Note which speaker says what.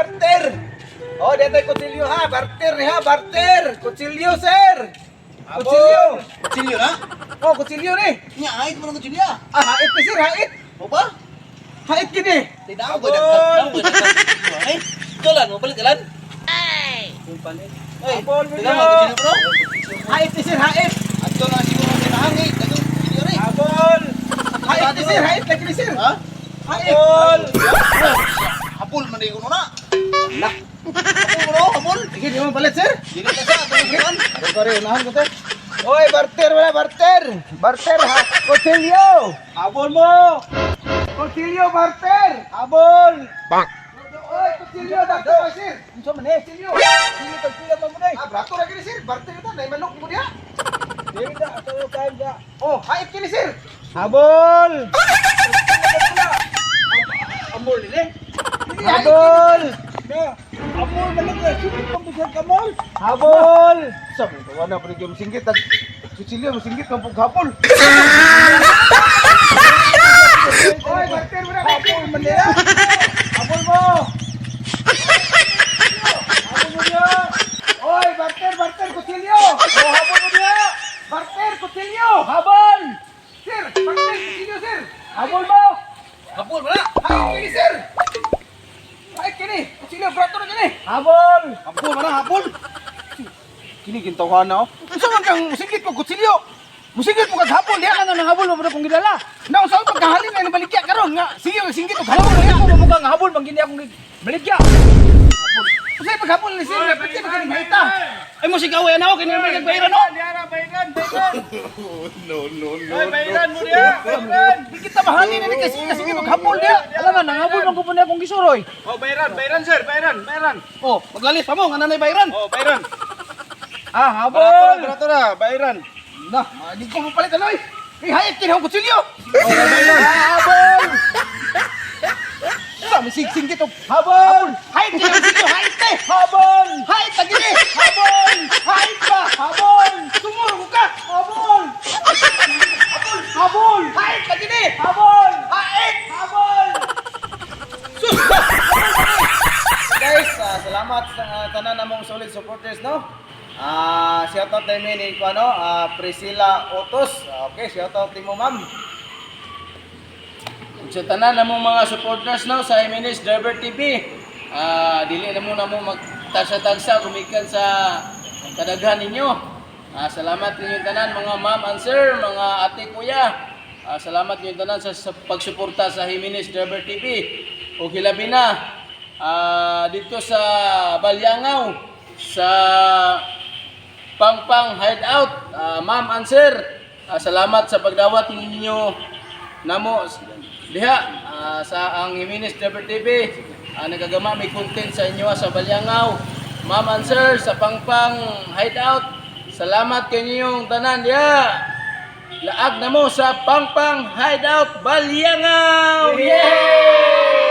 Speaker 1: barter. Oh, dito ay kutsilyo ha, barter ni ha, barter. Kutsilyo, sir. Kutsilyo.
Speaker 2: Kutsilyo na?
Speaker 1: Oh, kutsilyo ni.
Speaker 2: Nya, hait mo ng kutsilyo.
Speaker 1: Hait ni sir, hait.
Speaker 2: O ba?
Speaker 1: Hait kini.
Speaker 2: Tidak ako kutsilyo. Ay, jalan mo, balik jalan.
Speaker 1: Kumpani.
Speaker 2: Ay,
Speaker 1: Abol,
Speaker 2: tidak mo kutsilyo bro.
Speaker 1: Hait ni sir, hait.
Speaker 2: Ato na siguro ang pinahangi. Ito, kutsilyo rin.
Speaker 1: Abol. Hait ni sir, hait lagi ni sir.
Speaker 2: Ha?
Speaker 1: Hait.
Speaker 2: Hapul, manday ko na.
Speaker 1: Lah.
Speaker 2: Hapul bro, hapul.
Speaker 1: Sige, di mo palit sir.
Speaker 2: Dili ka sa, ito yung
Speaker 1: Pare, unahan ko sir. Oy, barter wala, barter. Barter ha, kutsilyo. Abol mo. Kutsilyo, barter. Abol.
Speaker 3: Bang.
Speaker 1: Oy, kutsilyo, barter sir. Unsa man eh? Kutsilyo. Kutsilyo tagpila mo na. Brato lagi ni sir. Barter ito, nay manok mo diha. Dili da, ato kain da. Oh, hait kini sir. Abol. Amol ni. Habol! Habol talaga, sipit pang busag kamol! Habol! Sabi ko, wala pa rin yung singgit at kutsilyo, masinggit ng paghapol! Oy, barter mo na! Habol man nila! Habol mo! Habol mo niya! Oy, barter, kutsilyo! Oh, habol mo niya! Barter, kutsilyo! Habol! Sir, barter, kutsilyo, sir! Habol mo!
Speaker 2: Hapul, wala.
Speaker 1: Ay, kini sir! Ay, kini! Kutsilyo, brato na kini! Habol!
Speaker 2: Hapul, wala, hapul.
Speaker 1: Kini gintawahan na, oh. Unsa man kang musingit ko kutsilyo? Musingit mo kag hapon, diha ka na nang habol mo kong gidala. Naon sa pagkahalin na baligya karon nga. Sige, singgit og hapon na ako mo kang habol bang gini akong baligya. Usay paghapon ni sir, pati ba kini mahita?
Speaker 2: Ay mo sigaw yan ako, kini may nagbayran no?
Speaker 1: Ay, bayran mo diha. Bayran. Di kita mahalin ni kasi sige og hapon diha.
Speaker 2: Alam nga, nangabol man ko po niya akong gisuroy.
Speaker 1: Oh, bayran sir, bayran.
Speaker 2: Oh, maglalis pa mo, nga nanay bayran.
Speaker 1: Oh, bayran. Ah,
Speaker 2: Barato na,
Speaker 1: bayran. Na, di ko mo palit aloy. Ay, hayat kini akong kutsilyo.
Speaker 2: Oh, bayran.
Speaker 1: Habol! Sa misigsing kito. Habol! Hayat kini akong kutsilyo, hayat eh! Habol! Hayat lagi ni! Habol! Hayat ka! Habol! Sumuro ko ka! Habol! Habol! Hayat lagi ni! Habol! Hayat! Habol! Guys, salamat sa tanan namong solid supporters, no? Shoutout na ni ko ano, Priscilla Otos. Okay, shoutout mo ma'am. Sa tanan namong mga supporters no sa MNS Driver TV. Dili na mo magtagsa-tagsa gumikan sa kadaghan ninyo. Salamat ninyo tanan mga ma'am and sir, mga ate kuya. Salamat ninyo tanan sa pagsuporta sa MNS Driver TV. O hilabi na dito sa Balyangaw sa Pangpang Hideout. Ma'am and sir, salamat sa pagdawat ninyo namo diha sa ang MNS Driver TV. Nagagama may content sa inyo sa Balyangaw. Ma'am and sir sa Pangpang Hideout, salamat kanyong tanan diha. Laag na mo sa Pangpang Hideout Balyangaw. Yay!